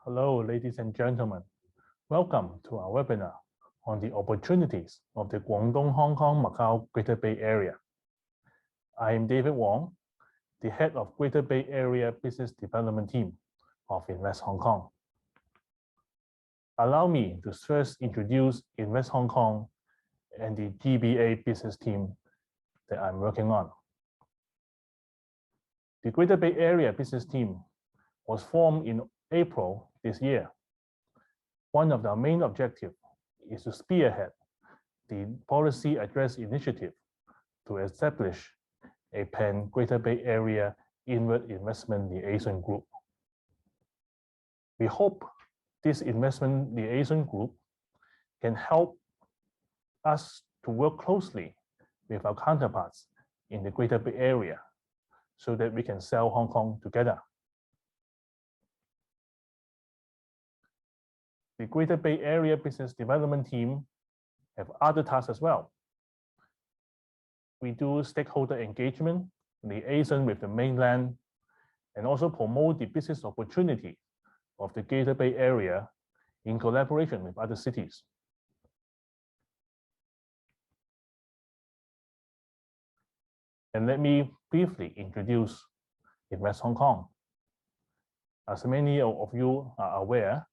Hello, ladies and gentlemen. Welcome to our webinar on the opportunities of the Guangdong, Hong Kong, Macau Greater Bay Area. I am David Wong, the head of Greater Bay Area Business Development Team of Invest Hong Kong. Allow me to first introduce Invest Hong Kong and the GBA business team that I'm working on. The Greater Bay Area business team was formed in April this year. One of the main objectives is to spearhead the policy address initiative to establish a pan-Greater Bay Area inward investment liaison group. We hope this investment liaison group can help us to work closely with our counterparts in the Greater Bay Area so that we can sell Hong Kong together. The Greater Bay Area Business Development Team have other tasks as well. We do stakeholder engagement, liaison with the mainland, and also promote the business opportunity of the Greater Bay Area in collaboration with other cities. And let me briefly introduce Invest Hong Kong. As many of you are aware,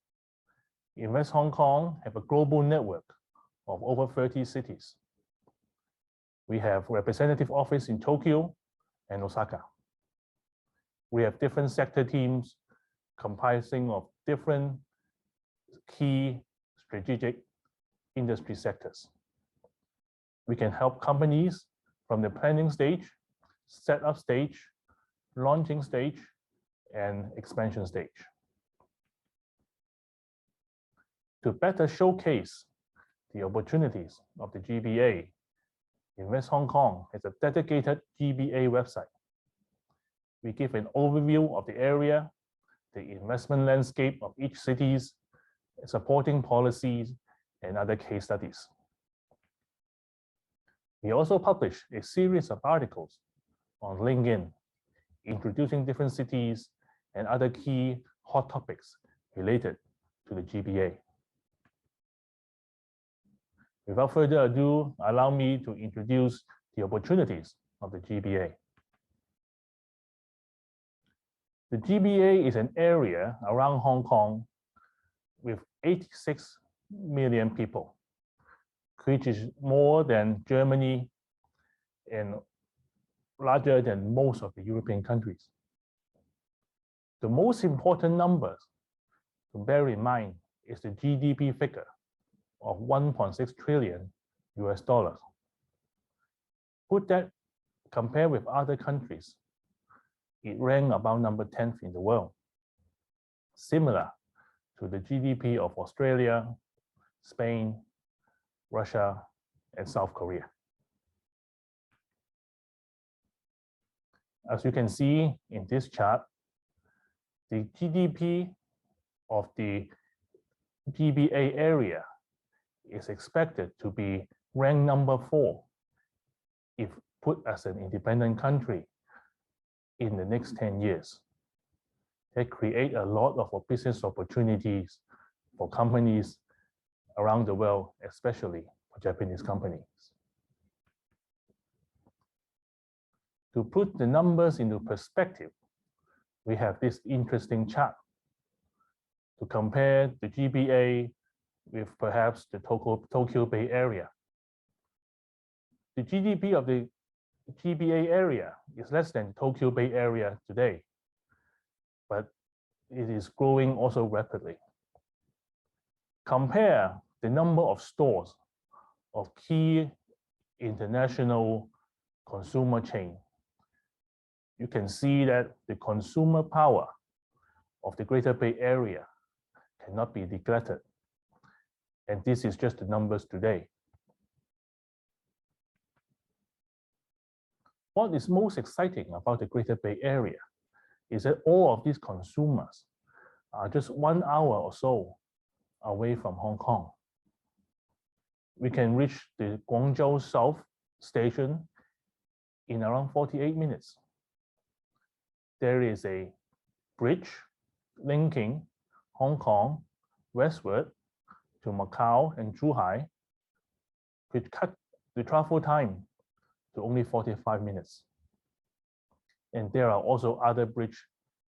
Invest Hong Kong have a global network of over 30 cities. We have representative office in Tokyo and Osaka. We have different sector teams comprising of different key strategic industry sectors. We can help companies from the planning stage, setup stage, launching stage, and expansion stage. To better showcase the opportunities of the GBA, Invest Hong Kong has a dedicated GBA website. We give an overview of the area, the investment landscape of each cities, supporting policies, and other case studies. We also publish a series of articles on LinkedIn, introducing different cities and other key hot topics related to the GBA. Without further ado, allow me to introduce the opportunities of the GBA. The GBA is an area around Hong Kong with 86 million people, which is more than Germany and larger than most of the European countries. The most important numbers to bear in mind is the GDP figure of 1.6 trillion US dollars. Put that, compare with other countries, it ranked about number 10th in the world, similar to the GDP of Australia, Spain, Russia, and South Korea. As you can see in this chart, the GDP of the GBA area is expected to be ranked number 4 if put as an independent country in the next 10 years. They create a lot of business opportunities for companies around the world, especially for Japanese companies. To put the numbers into perspective, we have this interesting chart to compare the GBA with perhaps the Tokyo Bay Area. The GDP of the GBA area is less than Tokyo Bay Area today, but it is growing also rapidly. Compare the number of stores of key international consumer chain. You can see that the consumer power of the Greater Bay Area cannot be neglected. And this is just the numbers today. What is most exciting about the Greater Bay Area is that all of these consumers are just 1 hour or so away from Hong Kong. We can reach the Guangzhou South Station in around 48 minutes. There is a bridge linking Hong Kong westward to Macau and Zhuhai could cut the travel time to only 45 minutes. And there are also other bridges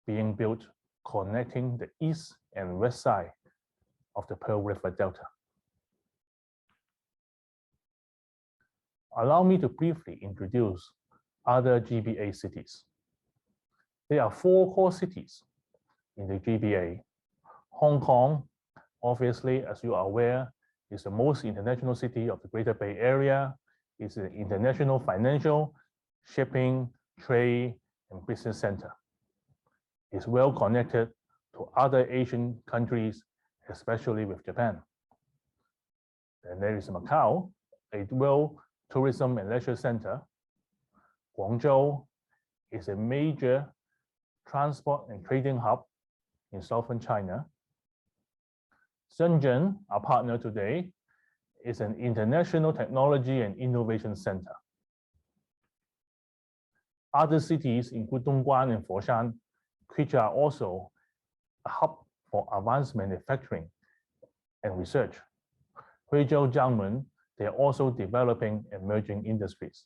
being built connecting the east and west side of the Pearl River Delta. Allow me to briefly introduce other GBA cities. There are 4 core cities in the GBA. Hong Kong, obviously, as you are aware, is the most international city of the Greater Bay Area. It's an international financial, shipping, trade, and business center. It's well connected to other Asian countries, especially with Japan. And there is Macau, a world tourism and leisure center. Guangzhou is a major transport and trading hub in southern China. Shenzhen, our partner today, is an international technology and innovation center. Other cities include Dongguan and Foshan, which are also a hub for advanced manufacturing and research. Huizhou, Jiangmen, they are also developing emerging industries.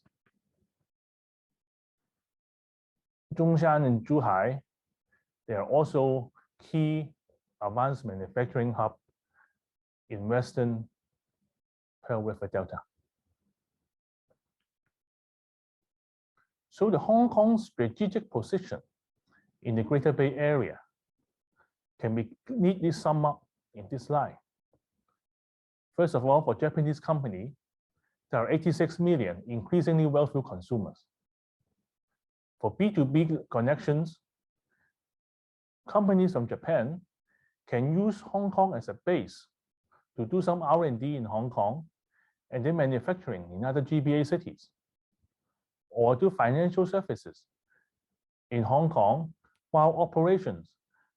Zhongshan and Zhuhai, they are also key advanced manufacturing hub in Western Pearl River Delta. So the Hong Kong strategic position in the Greater Bay Area can be neatly summed up in this slide. First of all, for Japanese company, there are 86 million increasingly wealthy consumers. For B2B connections, companies from Japan can use Hong Kong as a base to do some R&D in Hong Kong and then manufacturing in other GBA cities, or do financial services in Hong Kong while operations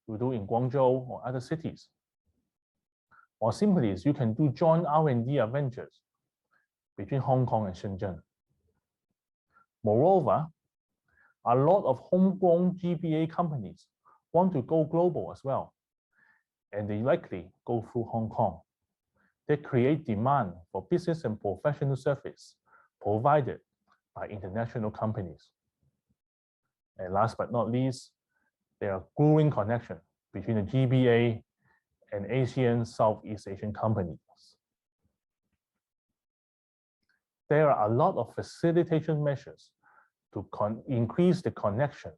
you do in Guangzhou or other cities. Or simply, you can do joint R&D adventures between Hong Kong and Shenzhen. Moreover, a lot of homegrown GBA companies want to go global as well, and they likely go through Hong Kong. They create demand for business and professional service provided by international companies. And last but not least, there are growing connections between the GBA and Asian Southeast Asian companies. There are a lot of facilitation measures to increase the connection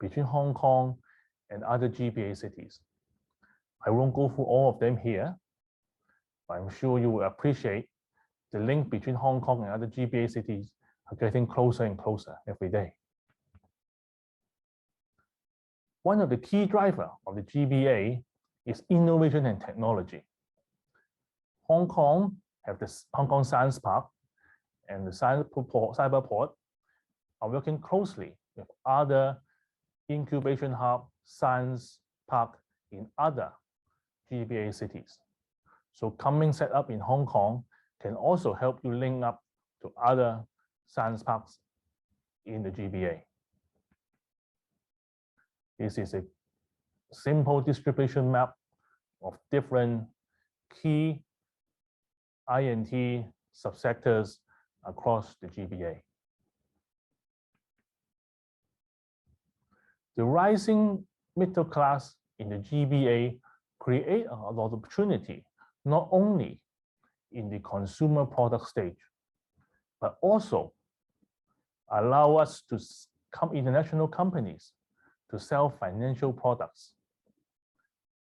between Hong Kong and other GBA cities. I won't go through all of them here, but I'm sure you will appreciate the link between Hong Kong and other GBA cities are getting closer and closer every day. One of the key drivers of the GBA is innovation and technology. Hong Kong have the Hong Kong Science Park and the Cyberport are working closely with other incubation hub science park in other GBA cities. So coming set up in Hong Kong can also help you link up to other science parks in the GBA. This is a simple distribution map of different key INT subsectors across the GBA. The rising middle class in the GBA create a lot of opportunity, not only in the consumer product stage, but also allow us to international companies to sell financial products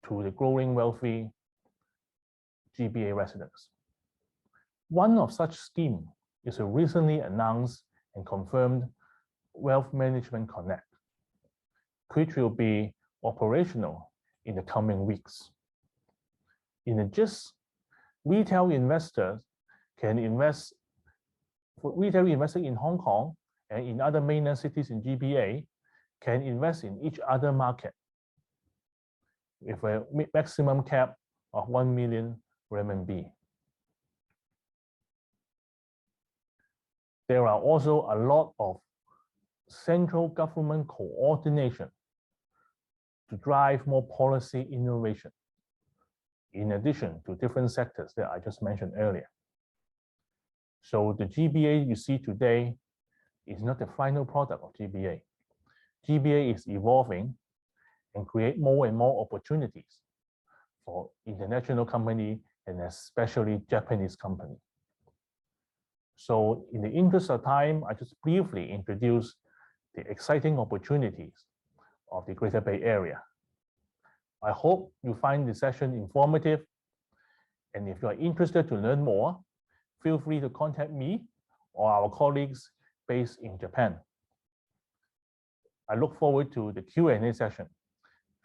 to the growing wealthy GBA residents. One of such schemes is a recently announced and confirmed Wealth Management Connect, which will be operational in the coming weeks. In the gist, retail investors can invest, for retail investors in Hong Kong and in other mainland cities in GBA can invest in each other market with a maximum cap of 1 million renminbi. There are also a lot of central government coordination to drive more policy innovation in addition to different sectors that I just mentioned earlier. So the GBA you see today is not the final product of GBA. GBA is evolving and create more and more opportunities for international company and especially Japanese company. So in the interest of time, I just briefly introduce the exciting opportunities of the Greater Bay Area. I hope you find the session informative. And if you are interested to learn more, feel free to contact me or our colleagues based in Japan. I look forward to the Q&A session.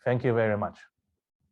Thank you very much.